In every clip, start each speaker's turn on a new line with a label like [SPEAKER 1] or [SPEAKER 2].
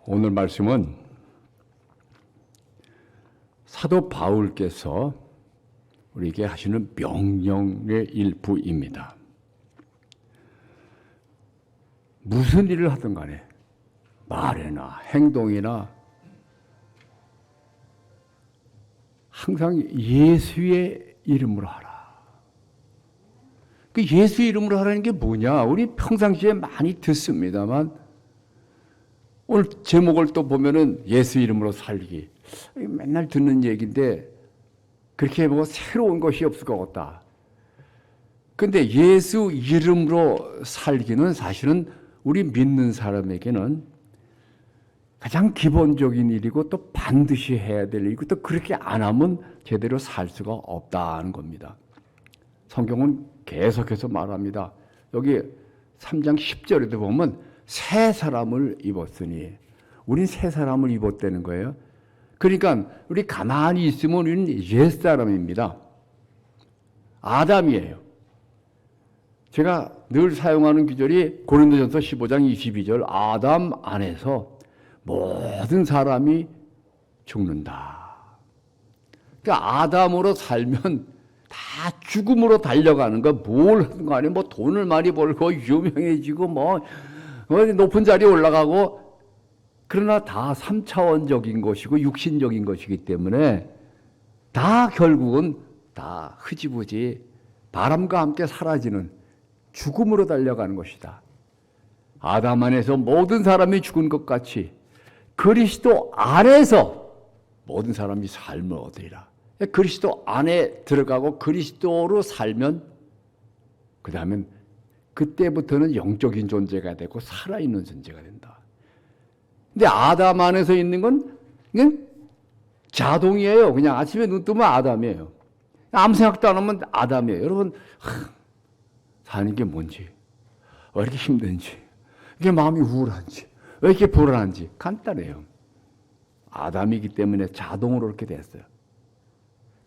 [SPEAKER 1] 오늘 말씀은 사도 바울께서 우리에게 하시는 명령의 일부입니다. 무슨 일을 하든 간에 말이나 행동이나 항상 예수의 이름으로 하라. 그 예수 이름으로 하라는 게 뭐냐? 우리 평상시에 많이 듣습니다만 오늘 제목을 또 보면은 예수 이름으로 살기. 맨날 듣는 얘기인데 그렇게 뭐 새로운 것이 없을 것 같다. 근데 예수 이름으로 살기는 사실은 우리 믿는 사람에게는 가장 기본적인 일이고 또 반드시 해야 될 일이고 또 그렇게 안 하면 제대로 살 수가 없다는 겁니다. 성경은 계속해서 말합니다. 여기 3장 10절에도 보면 새 사람을 입었으니 우린 새 사람을 입었다는 거예요. 그러니까 우리 가만히 있으면 우리는 옛사람입니다. 아담이에요. 제가 늘 사용하는 구절이 고린도전서 15장 22절 아담 안에서 모든 사람이 죽는다. 그러니까 아담으로 살면 다 죽음으로 달려가는 거. 뭘 하든 간에 뭐 돈을 많이 벌고 유명해지고 뭐 높은 자리에 올라가고 그러나 다 3차원적인 것이고 육신적인 것이기 때문에 다 결국은 다 흐지부지 바람과 함께 사라지는 죽음으로 달려가는 것이다. 아담 안에서 모든 사람이 죽은 것 같이 그리스도 안에서 모든 사람이 삶을 얻으리라. 그리스도 안에 들어가고 그리스도로 살면 그 다음엔 그때부터는 영적인 존재가 되고 살아있는 존재가 된다. 근데 아담 안에서 있는 건 그냥 자동이에요. 그냥 아침에 눈 뜨면 아담이에요. 아무 생각도 안 하면 아담이에요. 여러분 사는 게 뭔지, 왜 이렇게 힘든지, 이게 마음이 우울한지, 왜 이렇게 불안한지 간단해요. 아담이기 때문에 자동으로 이렇게 됐어요.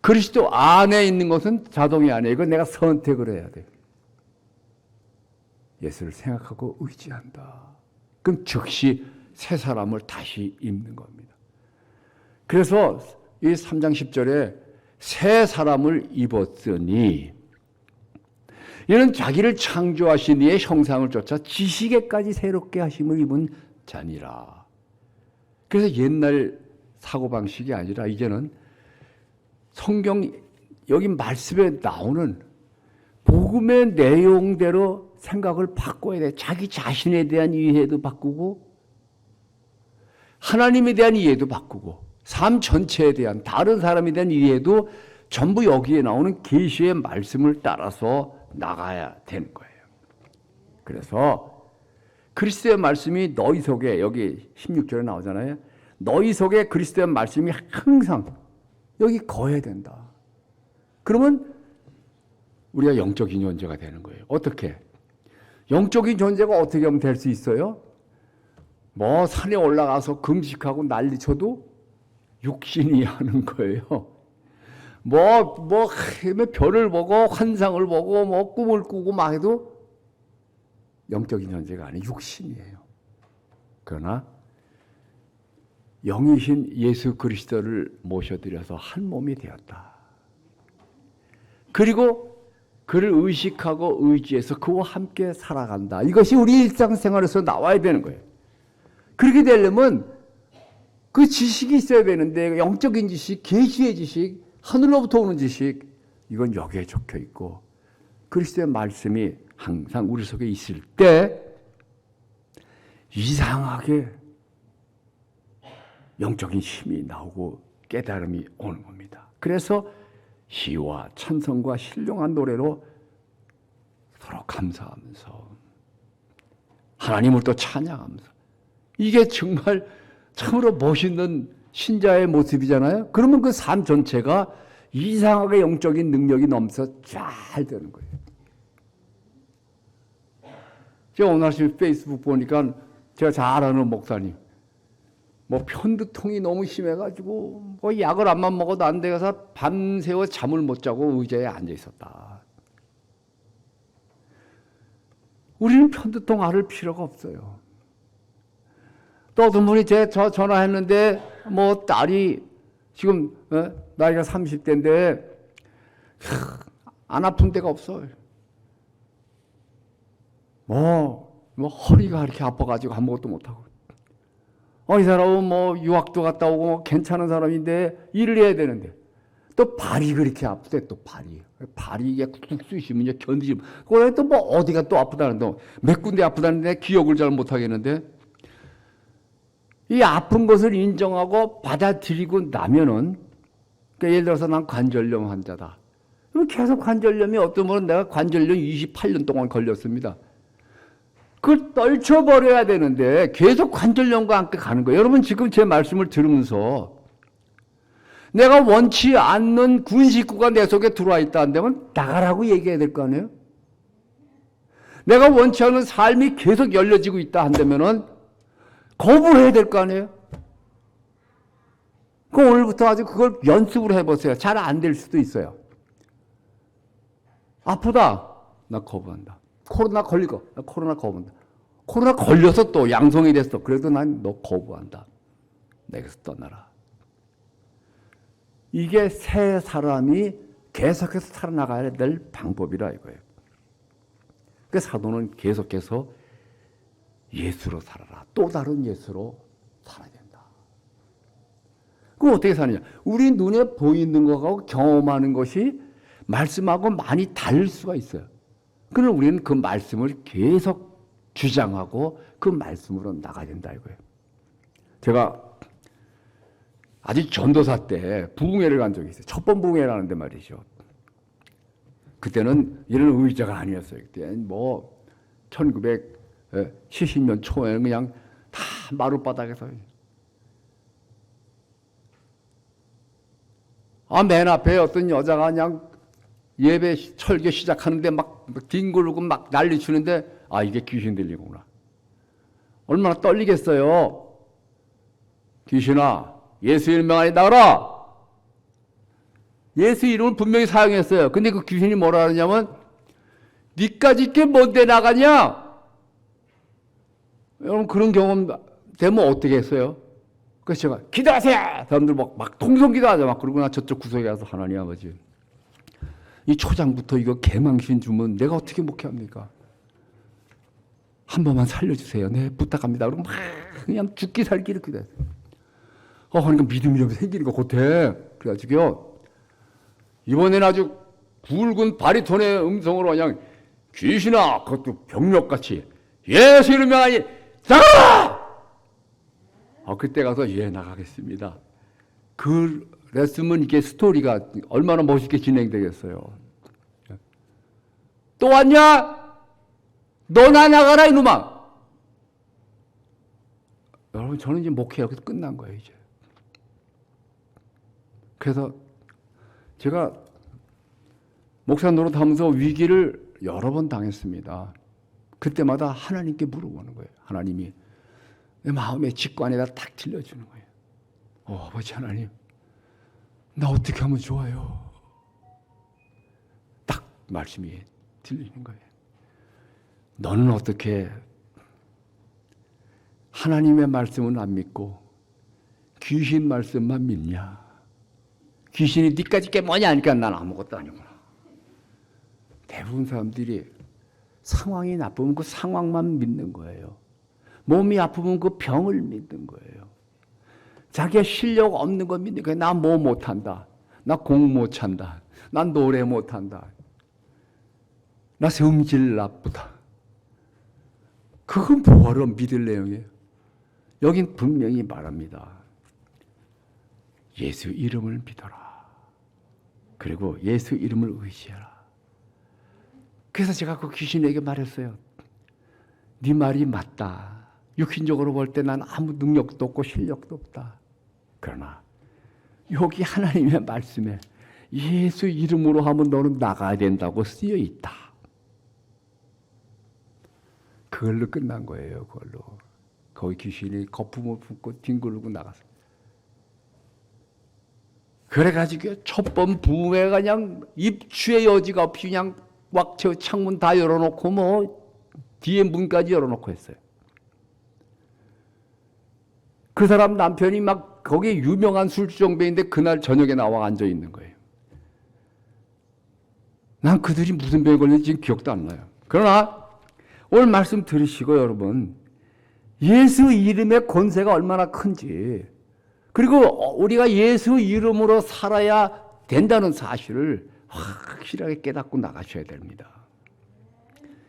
[SPEAKER 1] 그리스도 안에 있는 것은 자동이 아니에요. 이건 내가 선택을 해야 돼요. 예수를 생각하고 의지한다. 그럼 즉시 새 사람을 다시 입는 겁니다. 그래서 이 3장 10절에 새 사람을 입었으니 이는 자기를 창조하신 이의 형상을 쫓아 지식에까지 새롭게 하심을 입은 자니라. 그래서 옛날 사고방식이 아니라 이제는 성경 여기 말씀에 나오는 복음의 내용대로 생각을 바꿔야 돼. 자기 자신에 대한 이해도 바꾸고 하나님에 대한 이해도 바꾸고 삶 전체에 대한 다른 사람에 대한 이해도 전부 여기에 나오는 계시의 말씀을 따라서 나가야 되는 거예요. 그래서 그리스도의 말씀이 너희 속에 여기 16절에 나오잖아요. 너희 속에 그리스도의 말씀이 항상 여기 거해야 된다. 그러면 우리가 영적인 존재가 되는 거예요. 어떻게? 영적인 존재가 어떻게 하면 될 수 있어요? 뭐 산에 올라가서 금식하고 난리쳐도 육신이 하는 거예요. 뭐 별을 보고 환상을 보고 뭐 꿈을 꾸고 막 해도 영적인 존재가 아니에요. 육신이에요. 그러나 영이신 예수 그리스도를 모셔드려서 한 몸이 되었다. 그리고 그를 의식하고 의지해서 그와 함께 살아간다. 이것이 우리 일상생활에서 나와야 되는 거예요. 그렇게 되려면 그 지식이 있어야 되는데 영적인 지식, 계시의 지식, 하늘로부터 오는 지식 이건 여기에 적혀 있고 그리스도의 말씀이 항상 우리 속에 있을 때 이상하게 영적인 힘이 나오고 깨달음이 오는 겁니다. 그래서 시와 찬송과 신령한 노래로 서로 감사하면서 하나님을 또 찬양하면서 이게 정말 참으로 멋있는 신자의 모습이잖아요. 그러면 그 삶 전체가 이상하게 영적인 능력이 넘쳐 잘 되는 거예요. 제가 오늘 아침에 페이스북 보니까 제가 잘 아는 목사님 뭐 편두통이 너무 심해가지고 뭐 약을 안만 먹어도 안 돼서 밤새워 잠을 못 자고 의자에 앉아 있었다. 우리는 편두통 앓을 필요가 없어요. 또 어떤 분이 저 전화했는데 뭐 딸이 지금 나이가 30대인데 안 아픈 데가 없어. 뭐 허리가 이렇게 아파가지고 아무것도 못하고. 이 사람은 뭐 유학도 갔다 오고 뭐 괜찮은 사람인데 일을 해야 되는데 또 발이 그렇게 아프대. 또 발이 이게 쿡 쑤시면 이제 견디지. 그래 또 뭐 어디가 또 아프다는데 몇 군데 아프다는데 기억을 잘 못하겠는데 이 아픈 것을 인정하고 받아들이고 나면은 그러니까 예를 들어서 난 관절염 환자다. 그럼 계속 관절염이 어떤 분은 내가 관절염 28년 동안 걸렸습니다. 그걸 떨쳐버려야 되는데 계속 관절염과 함께 가는 거예요. 여러분 지금 제 말씀을 들으면서 내가 원치 않는 군 식구가 내 속에 들어와 있다 한다면 나가라고 얘기해야 될 거 아니에요? 내가 원치 않는 삶이 계속 열려지고 있다 한다면은 거부해야 될 거 아니에요? 오늘부터 아주 그걸 연습을 해보세요. 잘 안 될 수도 있어요. 아프다. 나 거부한다. 코로나 걸리고 나 코로나 거부한다. 코로나 걸려서 또 양성이 됐어. 그래도 난 너 거부한다. 내게서 떠나라. 이게 새 사람이 계속해서 살아나가야 될 방법이라 이거예요. 그 사도는 계속해서 예수로 살아라. 또 다른 예수로 살아야 된다. 그럼 어떻게 사느냐? 우리 눈에 보이는 것하고 경험하는 것이 말씀하고 많이 다를 수가 있어요. 그럼 우리는 그 말씀을 계속 주장하고 그 말씀으로 나가야 된다 이거예요. 제가 아직 전도사 때 부흥회를 간 적이 있어요. 첫 번 부흥회를 하는데 말이죠. 그때는 이런 의자가 아니었어요. 그때 뭐 1970년 초에는 그냥 다 마룻바닥에서 맨 앞에 어떤 여자가 그냥 예배 설교 시작하는데 막 뒹굴고 막 난리 치는데 이게 귀신 들리구나. 얼마나 떨리겠어요. 귀신아 예수 이름 안에 나가라. 예수 이름을 분명히 사용했어요. 근데 그 귀신이 뭐라 하느냐면 니까짓 게 뭔데 나가냐? 여러분 그런 경험 되면 어떻게 했어요? 그래서 제가 기도하세요. 사람들 막 통성 기도하자. 막 그러고 나 저쪽 구석에 가서 하나님 아버지 이 초장부터 이거 개망신 주면 내가 어떻게 목회합니까? 한 번만 살려주세요. 네 부탁합니다. 그리고 막 그냥 죽기 살기 이렇게 돼. 그러니까 믿음이 좀 생기는 거 같아. 그래가지고요 이번에는 아주 굵은 바리톤의 음성으로 그냥 귀신아 그것도 병력같이 예수 이름에 아니 나가라! 그때 가서 나가겠습니다. 그랬으면 이게 스토리가 얼마나 멋있게 진행되겠어요. 또 왔냐? 너나 나가라 이놈아. 여러분 저는 이제 목회가 끝난 거예요 이제. 그래서 제가 목사 노릇하면서 위기를 여러 번 당했습니다. 그때마다 하나님께 물어보는 거예요. 하나님이 내 마음의 직관에다 딱 들려주는 거예요. 아버지 하나님 나 어떻게 하면 좋아요? 딱 말씀이 들리는 거예요. 너는 어떻게 하나님의 말씀은 안 믿고 귀신 말씀만 믿냐? 귀신이 니까짓 게 뭐냐 하니까 난 아무것도 아니구나. 대부분 사람들이 상황이 나쁘면 그 상황만 믿는 거예요. 몸이 아프면 그 병을 믿는 거예요. 자기의 실력 없는 거 믿는 거예요. 나 뭐 못한다. 나 공 못 찬다. 난 노래 못한다. 나 성질 나쁘다. 그건 뭐하러 믿을 내용이에요. 여긴 분명히 말합니다. 예수 이름을 믿어라. 그리고 예수 이름을 의지해라. 그래서 제가 그 귀신에게 말했어요. 네 말이 맞다. 육신적으로 볼 때 난 아무 능력도 없고 실력도 없다. 그러나 여기 하나님의 말씀에 예수 이름으로 하면 너는 나가야 된다고 쓰여 있다. 그걸로 끝난 거예요. 그걸로. 거기 귀신이 거품을 붓고 뒹굴고 나갔어. 그래가지고 첫 번 부흥회가 그냥 입추의 여지가 없이 그냥 왁채 창문 다 열어놓고 뭐 뒤에 문까지 열어놓고 했어요. 그 사람 남편이 막 거기 유명한 술주정배인데 그날 저녁에 나와 앉아 있는 거예요. 난 그들이 무슨 병에 걸렸는지 지금 기억도 안 나요. 그러나 오늘 말씀 들으시고 여러분, 예수 이름의 권세가 얼마나 큰지, 그리고 우리가 예수 이름으로 살아야 된다는 사실을 확실하게 깨닫고 나가셔야 됩니다.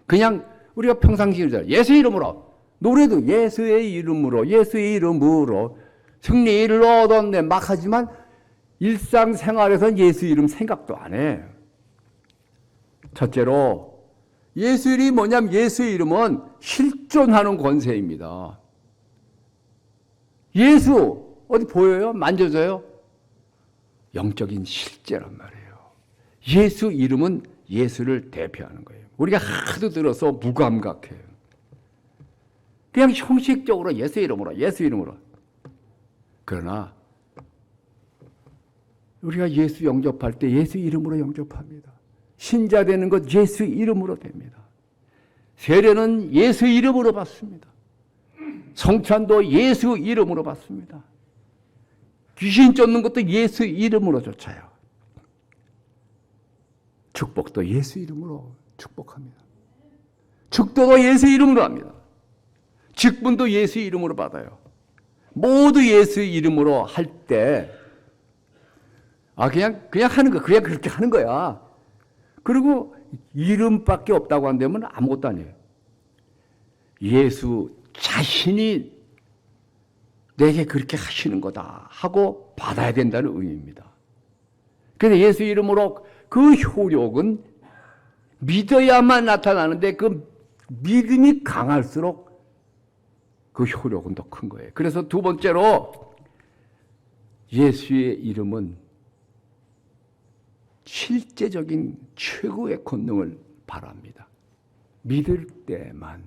[SPEAKER 1] 그냥 우리가 평상시에 예수 이름으로, 노래도 예수의 이름으로, 예수의 이름으로 승리를 얻었네 막 하지만 일상생활에서는 예수 이름 생각도 안 해. 첫째로 예수 이름이 뭐냐면 예수 이름은 실존하는 권세입니다. 예수 어디 보여요? 만져져요? 영적인 실제란 말이에요. 예수 이름은 예수를 대표하는 거예요. 우리가 하도 들어서 무감각해요. 그냥 형식적으로 예수 이름으로, 예수 이름으로. 그러나 우리가 예수 영접할 때 예수 이름으로 영접합니다. 신자 되는 것 예수 이름으로 됩니다. 세례는 예수 이름으로 받습니다. 성찬도 예수 이름으로 받습니다. 귀신 쫓는 것도 예수 이름으로 쫓아요. 축복도 예수 이름으로 축복합니다. 축도도 예수 이름으로 합니다. 직분도 예수 이름으로 받아요. 모두 예수 이름으로 할 때, 그냥 하는 거, 그냥 그렇게 하는 거야. 그리고 이름밖에 없다고 한다면 아무것도 아니에요. 예수 자신이 내게 그렇게 하시는 거다 하고 받아야 된다는 의미입니다. 그런데 예수 이름으로 그 효력은 믿어야만 나타나는데 그 믿음이 강할수록 그 효력은 더 큰 거예요. 그래서 두 번째로 예수의 이름은 실제적인 최고의 권능을 바랍니다. 믿을 때만.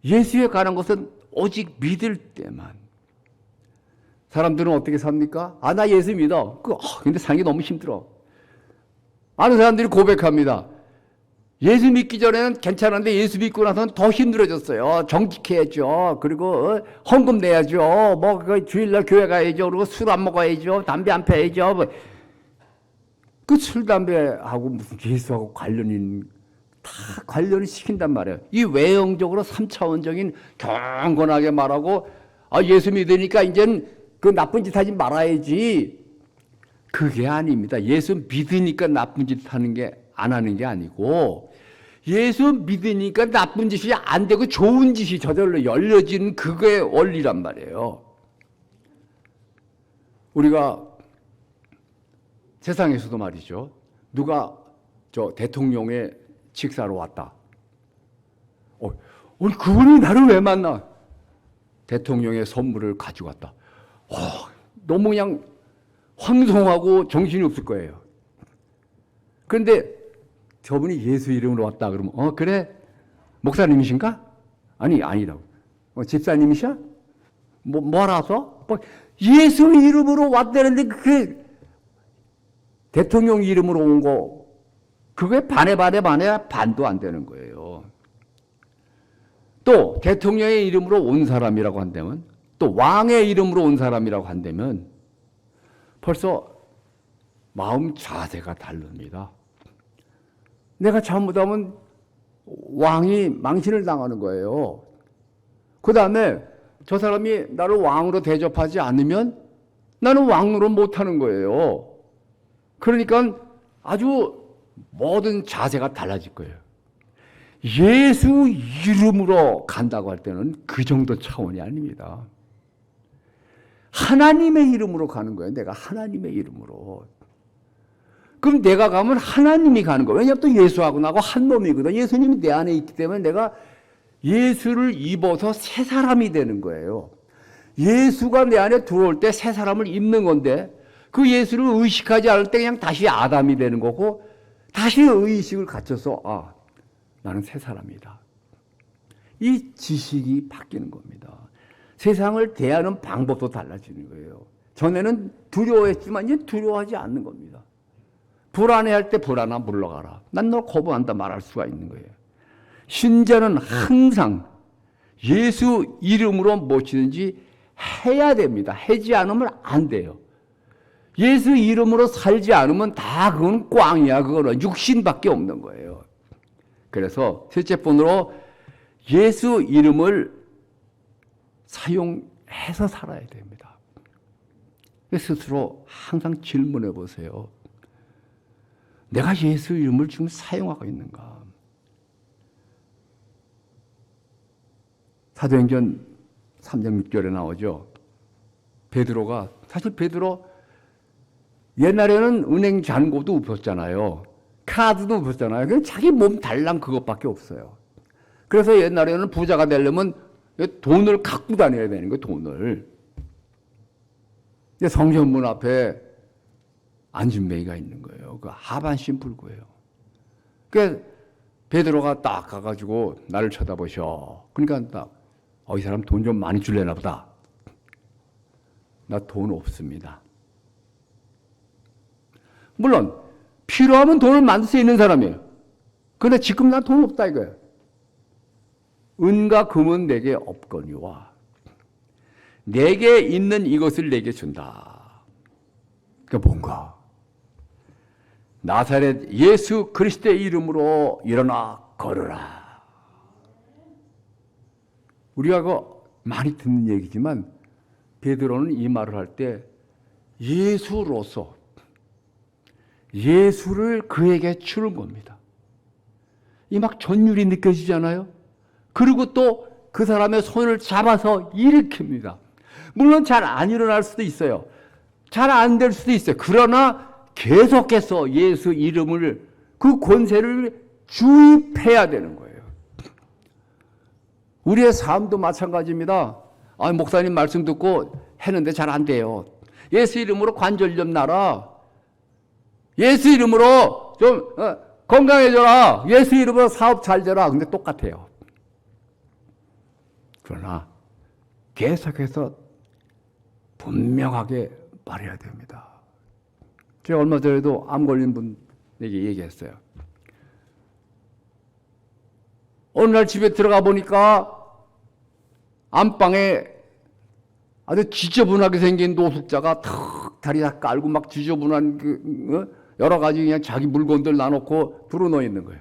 [SPEAKER 1] 예수에 관한 것은 오직 믿을 때만. 사람들은 어떻게 삽니까? 나 예수 믿어. 근데 사는 게 너무 힘들어. 많은 사람들이 고백합니다. 예수 믿기 전에는 괜찮았는데 예수 믿고 나서는 더 힘들어졌어요. 정직해야죠. 그리고 헌금 내야죠. 주일날 교회 가야죠. 그리고 술 안 먹어야죠. 담배 안 펴야죠. 그 술, 담배하고 무슨 예수하고 다 관련을 시킨단 말이에요. 이 외형적으로 3차원적인 경건하게 말하고, 예수 믿으니까 이제는 그 나쁜 짓 하지 말아야지. 그게 아닙니다. 예수 믿으니까 나쁜 짓 안 하는 게 아니고, 예수 믿으니까 나쁜 짓이 안 되고 좋은 짓이 저절로 열려지는 그게 원리란 말이에요. 우리가 세상에서도 말이죠. 누가 대통령의 직사로 왔다. 그분이 나를 왜 만나? 대통령의 선물을 가지고 왔다. 너무 그냥 황송하고 정신이 없을 거예요. 그런데 저분이 예수 이름으로 왔다 그러면 그래? 목사님이신가? 아니라고. 집사님이셔? 뭐라서? 예수 이름으로 왔다는데 그게 대통령 이름으로 온 거, 그게 반에 반도 안 되는 거예요. 또 대통령의 이름으로 온 사람이라고 한다면, 또 왕의 이름으로 온 사람이라고 한다면 벌써 마음 자세가 다릅니다. 내가 잘못하면 왕이 망신을 당하는 거예요. 그 다음에 저 사람이 나를 왕으로 대접하지 않으면 나는 왕으로 못하는 거예요. 그러니까 아주 모든 자세가 달라질 거예요. 예수 이름으로 간다고 할 때는 그 정도 차원이 아닙니다. 하나님의 이름으로 가는 거예요. 내가 하나님의 이름으로. 그럼 내가 가면 하나님이 가는 거예요. 왜냐하면 또 예수하고 나하고 한 몸이거든. 예수님이 내 안에 있기 때문에 내가 예수를 입어서 새 사람이 되는 거예요. 예수가 내 안에 들어올 때 새 사람을 입는 건데, 그 예수를 의식하지 않을 때 그냥 다시 아담이 되는 거고, 다시 의식을 갖춰서 나는 새 사람이다. 이 지식이 바뀌는 겁니다. 세상을 대하는 방법도 달라지는 거예요. 전에는 두려워했지만 이제 두려워하지 않는 겁니다. 불안해할 때 불안아 물러가라. 난 너 거부한다 말할 수가 있는 거예요. 신자는 항상 예수 이름으로 무엇이든지 해야 됩니다. 하지 않으면 안 돼요. 예수 이름으로 살지 않으면 다 그건 꽝이야. 그거는 육신밖에 없는 거예요. 그래서 셋째 번으로 예수 이름을 사용해서 살아야 됩니다. 스스로 항상 질문해 보세요. 내가 예수 이름을 지금 사용하고 있는가? 사도행전 3장 6절에 나오죠. 베드로가, 사실 베드로 옛날에는 은행 잔고도 없었잖아요. 카드도 없었잖아요. 그냥 자기 몸 달랑 그것밖에 없어요. 그래서 옛날에는 부자가 되려면 돈을 갖고 다녀야 되는 거예요. 돈을. 성전문 앞에 안진뱅이가 있는 거예요. 그 하반신 불구예요. 그러니까 베드로가 딱 가가지고 나를 쳐다보셔. 그러니까 딱 이 사람 돈 좀 많이 줄래나 보다. 나 돈 없습니다. 물론 필요하면 돈을 만들 수 있는 사람이에요. 그런데 지금 난 돈 없다 이거예요. 은과 금은 내게 없거니와 내게 있는 이것을 내게 준다. 그러니까 뭔가 나사렛 예수 그리스도의 이름으로 일어나 걸어라. 우리가 많이 듣는 얘기지만 베드로는 이 말을 할 때 예수로서 예수를 그에게 주는 겁니다. 이 막 전율이 느껴지잖아요. 그리고 또 그 사람의 손을 잡아서 일으킵니다. 물론 잘 안 일어날 수도 있어요. 잘 안 될 수도 있어요. 그러나 계속해서 예수 이름을 그 권세를 주입해야 되는 거예요. 우리의 삶도 마찬가지입니다. 목사님 말씀 듣고 했는데 잘 안 돼요. 예수 이름으로 관절 좀 나라. 예수 이름으로 좀 건강해져라. 예수 이름으로 사업 잘 되라. 근데 똑같아요. 그러나 계속해서 분명하게 말해야 됩니다. 제가 얼마 전에도 암 걸린 분에게 얘기했어요. 어느 날 집에 들어가 보니까 안방에 아주 지저분하게 생긴 노숙자가 탁 다리 다 깔고 막 지저분한 여러 가지 그냥 자기 물건들 놔놓고 불어넣어 있는 거예요.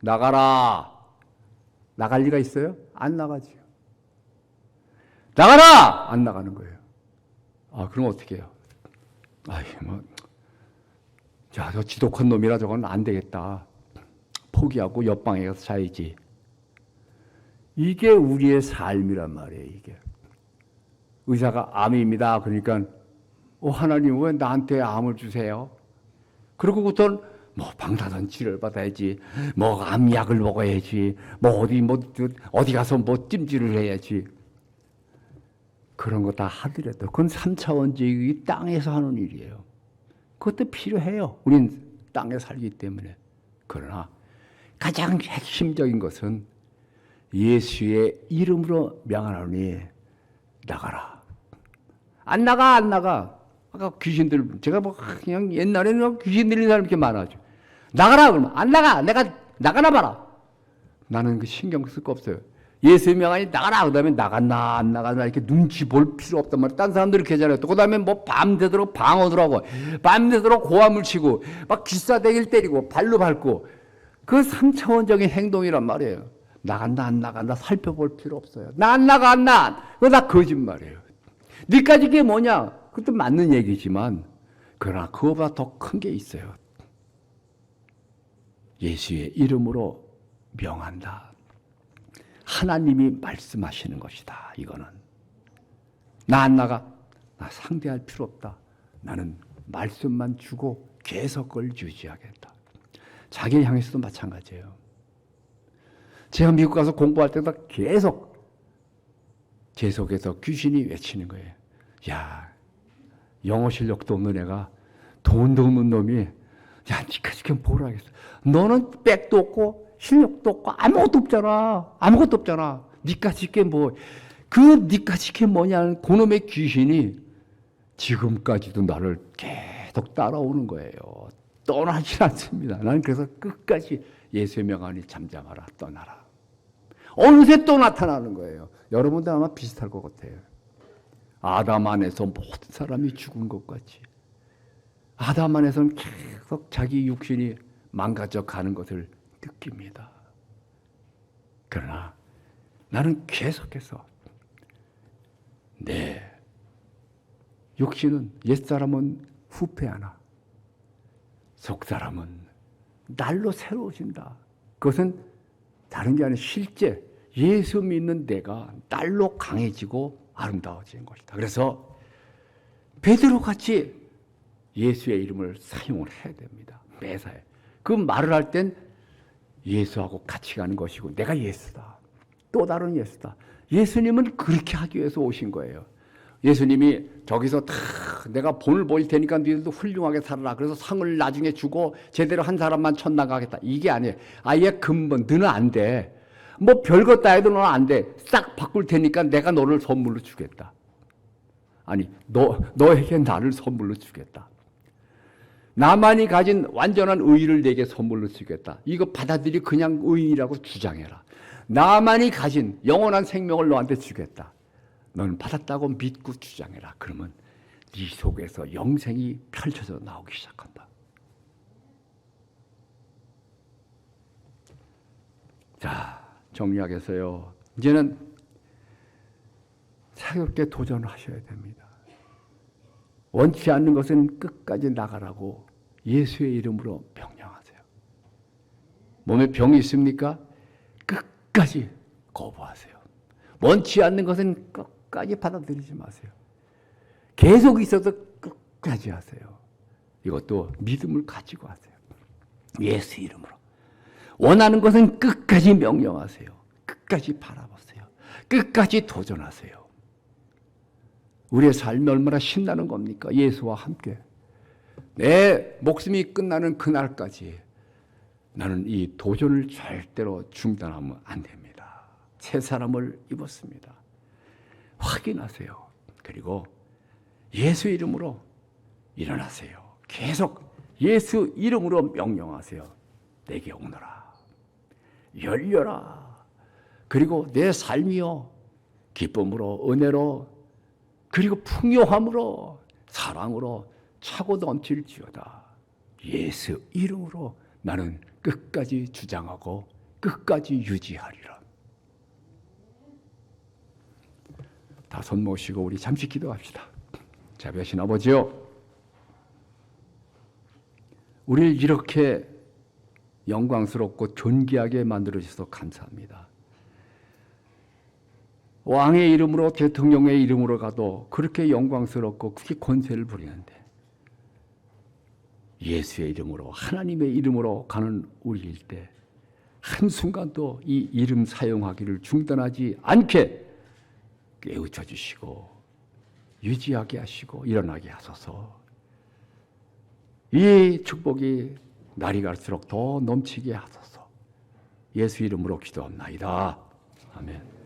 [SPEAKER 1] 나가라. 나갈 리가 있어요? 안 나가지요. 나가라! 안 나가는 거예요. 그럼 어떻게 해요? 저 지독한 놈이라 저건 안 되겠다. 포기하고 옆방에 가서 자야지. 이게 우리의 삶이란 말이에요, 이게. 의사가 암입니다. 그러니까, 하나님 왜 나한테 암을 주세요? 그러고부터는 방사선 치료를 받아야지, 암약을 먹어야지, 어디 가서 찜질을 해야지. 그런 거 다 하더라도 그건 3차원적인 땅에서 하는 일이에요. 그것도 필요해요. 우린 땅에 살기 때문에. 그러나 가장 핵심적인 것은 예수의 이름으로 명하노니 나가라. 안 나가. 아까 귀신들, 제가 그냥 옛날에는 귀신 들린 사람 이렇게 많아죠. 나가라 그러면 안 나가. 내가 나가나 봐라. 나는 그 신경 쓸 거 없어요. 예수의 명하니 나가라. 그 다음에 나갔나 안 나갔나 이렇게 눈치 볼 필요 없단 말이에요. 딴 사람들이 그렇게 하잖아요. 또 그 다음에 밤새도록 방언을 하고 밤새도록 고함을 치고 막 기싸대기를 때리고 발로 밟고 그 3차원적인 행동이란 말이에요. 나간다 안 나간다 살펴볼 필요 없어요. 나 안 나가. 그거 다 거짓말이에요. 니까지 그게 뭐냐? 그것도 맞는 얘기지만 그러나 그거보다 더 큰 게 있어요. 예수의 이름으로 명한다. 하나님이 말씀하시는 것이다. 이거는 나 안 나가. 나 상대할 필요 없다. 나는 말씀만 주고 계속 그걸 유지하겠다. 자기를 향해서도 마찬가지예요. 제가 미국 가서 공부할 때도 계속 제 속에서 귀신이 외치는 거예요. 야, 영어 실력도 없는 애가 돈도 없는 놈이 니까 지금 뭐라 하겠어. 너는 백도 없고 실력도 없고 아무것도 없잖아. 니까 지금 니까 지금 뭐냐는 그놈의 귀신이 지금까지도 나를 계속 따라오는 거예요. 떠나지 않습니다. 나는 그래서 끝까지 예수의 명하니 잠잠하라, 떠나라. 어느새 또 나타나는 거예요. 여러분도 아마 비슷할 것 같아요. 아담 안에서 모든 사람이 죽은 것 같이 아담 안에서는 계속 자기 육신이 망가져 가는 것을 느낍니다. 그러나 나는 계속해서 내 육신은 옛사람은 후패하나 속사람은 날로 새로워진다. 그것은 다른 게 아니라 실제 예수 믿는 내가 날로 강해지고 아름다워지는 것이다. 그래서 베드로같이 예수의 이름을 사용을 해야 됩니다. 매사에. 그 말을 할 땐 예수하고 같이 가는 것이고 내가 예수다. 또 다른 예수다. 예수님은 그렇게 하기 위해서 오신 거예요. 예수님이 저기서 다 내가 본을 보일 테니까 너희들도 훌륭하게 살아라. 그래서 상을 나중에 주고 제대로 한 사람만 천나가겠다. 이게 아니에요. 아예 근본 너는 안 돼. 뭐 별것 다 해도 너는 안 돼. 싹 바꿀 테니까 내가 너를 선물로 주겠다. 아니 너에게 나를 선물로 주겠다. 나만이 가진 완전한 의의를 내게 선물로 주겠다. 이거 받아들이 그냥 의의라고 주장해라. 나만이 가진 영원한 생명을 너한테 주겠다. 너는 받았다고 믿고 주장해라. 그러면 네 속에서 영생이 펼쳐져 나오기 시작한다. 자, 정리하겠어요. 이제는 새롭게 도전하셔야 됩니다. 원치 않는 것은 끝까지 나가라고 예수의 이름으로 명령하세요. 몸에 병이 있습니까? 끝까지 거부하세요. 원치 않는 것은 끝까지 받아들이지 마세요. 계속 있어서 끝까지 하세요. 이것도 믿음을 가지고 하세요. 예수 이름으로. 원하는 것은 끝까지 명령하세요. 끝까지 바라보세요. 끝까지 도전하세요. 우리의 삶이 얼마나 신나는 겁니까? 예수와 함께. 내 목숨이 끝나는 그날까지 나는 이 도전을 절대로 중단하면 안 됩니다. 새 사람을 입었습니다. 확인하세요. 그리고 예수 이름으로 일어나세요. 계속 예수 이름으로 명령하세요. 내게 오너라. 열려라. 그리고 내 삶이요. 기쁨으로, 은혜로, 그리고 풍요함으로, 사랑으로 차고 넘칠지어다. 예수 이름으로 나는 끝까지 주장하고 끝까지 유지하리라. 다 손 모시고 우리 잠시 기도합시다. 자비하신 아버지요, 우리를 이렇게 영광스럽고 존귀하게 만들어주셔서 감사합니다. 왕의 이름으로, 대통령의 이름으로 가도 그렇게 영광스럽고 그렇게 권세를 부리는데 예수의 이름으로, 하나님의 이름으로 가는 우리일 때 한순간도 이 이름 사용하기를 중단하지 않게 깨우쳐 주시고 유지하게 하시고 일어나게 하소서. 이 축복이 날이 갈수록 더 넘치게 하소서. 예수 이름으로 기도합나이다. 아멘.